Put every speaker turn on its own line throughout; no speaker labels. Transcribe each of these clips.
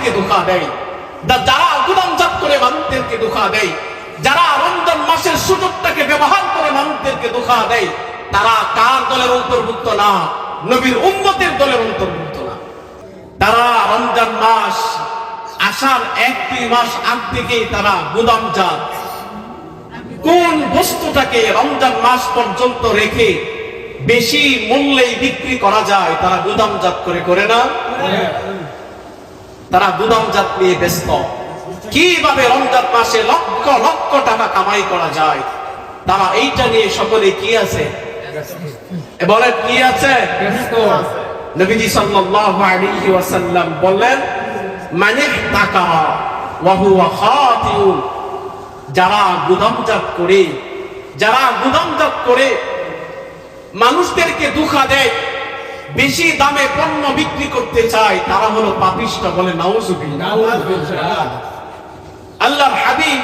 মানুষদেরকে ধোঁকা দেয়, যারা গুদামজাত করে মানুষদেরকে ধোঁকা দেয়, যারা রমজান মাসের সুযোগটাকে ব্যবহার করে মানুষদেরকে ধোঁকা দেয়, তারা কার দলের অন্তর্ভুক্ত না? নবীর উম্মতের দলের অন্তর্ভুক্ত না। তারা রমজান মাস আসার 1-2 মাস আগ থেকেই তারা গুদামজাত, কোন বস্তুটাকে রমজান মাস পর্যন্ত রেখে বেশি মূল্যে বিক্রি করা যায় তারা গুদামজাত করে না? তারা গুদামজাত নিয়ে ব্যস্ত। কিভাবে রমজান মাসে লক্ষ লক্ষ টাকা কামাই করা যায়, তারা এইটা নিয়ে সকলে কি আছে বলেন, কি আছে? নবীজি সাল্লাল্লাহু আলাইহি ওয়াসাল্লাম বললেন, মানিহ তাকা ওয়া হুয়া খাতিউন, যারা গুদামজাত করে মানুষদেরকে ধোঁকা দেয়, বেশি দামে পণ্য বিক্রি করতে চায়, তারা হলো পাপিষ্ঠ। বলে নাউজুবিল্লাহ। আল্লাহর হাবিব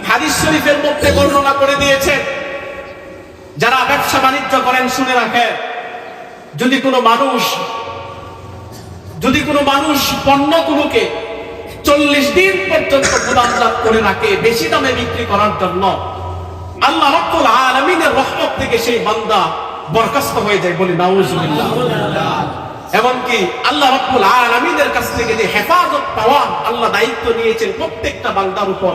হাদিস শরীফের মধ্যে বর্ণনা করে দিয়েছেন, যারা ব্যবসা বাণিজ্য করেন শুনে রাখেন, যদি কোনো মানুষ পণ্যগুলোকে 40 দিন পর্যন্ত গুদামজাত করে রাখে বেশি দামে বিক্রি করার জন্য, আল্লাহ রাব্বুল আলামিনের রহমত থেকে সেই বান্দা বরখাস্ত হয়ে যায়। বলি নাউজুবিল্লাহ। এমনকি আল্লাহ রাব্বুল আলামিনের কাছ থেকে যে হেফাজত পাওয়ার আল্লাহ দায়িত্ব নিয়েছেন প্রত্যেকটা বান্দার উপর,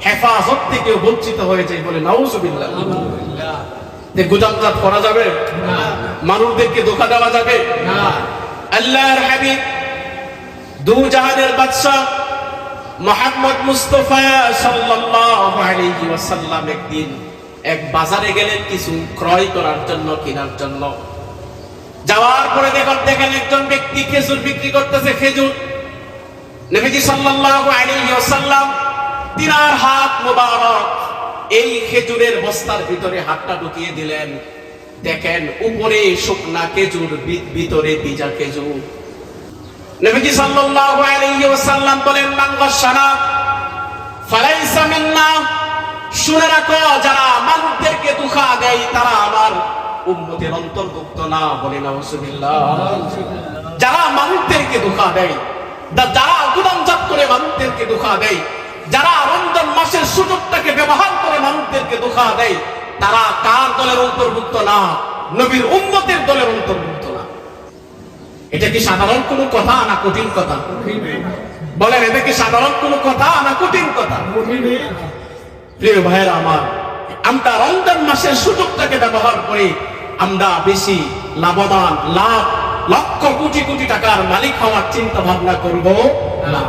হেফাজত থেকেও বঞ্চিত হয়ে যায়। বলে নাউজুবিল্লাহ। গুদামজাত করা যাবে না, মানুষদেরকে ধোঁকা দেওয়া যাবে না। আল্লাহর হাবিব দু জাহানের বাদশা মুহাম্মদ মুস্তাফা সাল্লাল্লাহু আলাইহি ওয়াসাল্লাম একদিন এক বাজারে গেলেন কিছু ক্রয় করার জন্য, কেনার জন্য। যাওয়ার পরে দেখেন একজন ব্যক্তি খেজুর বিক্রি করতেছে, খেজুর। নবীজি সাল্লাল্লাহু আলাইহি ওয়াসাল্লাম তিনার হাত মোবারক এই খেজুরের বস্তার ভিতরে হাতটা ঢুকিয়ে দিলেন। দেখেন উপরে শুকনা খেজুর, ভিতরে ভিজা খেজুর। নবীজি সাল্লাল্লাহু আলাইহি ওয়াসাল্লাম বলেন, মান গাশানা ফালাইসা মিন্না, শুনে রাখো, যারা মানুষদেরকে ধোঁকা দেয় তারা আমার উম্মতের অন্তর্ভুক্ত না। বলে নাউজুবিল্লাহ। যারা মানুষদেরকে ধোঁকা দেয়, যারা গুদামজাত করে মানুষদেরকে ধোঁকা দেয়, যারা রমজান মাসের সুযোগটাকে ব্যবহার করে মানুষদেরকে ধোঁকা দেয়, তারা কার দলের অন্তর্ভুক্ত না? নবীর উম্মতের দলের অন্তর্ভুক্ত না। এটা কি সাধারণ কোনো কথা না কঠিন কথা? বলেন, এটা কি সাধারণ কোনো কথা না কঠিন কথা? প্রিয় ভাইয়েরা আমার, আমরা রমজান মাসের সুযোগটাকে ব্যবহার করে আমরা বেশি লাভবান, লক্ষ কোটি কোটি টাকার মালিক হওয়ার চিন্তা ভাবনা করব না।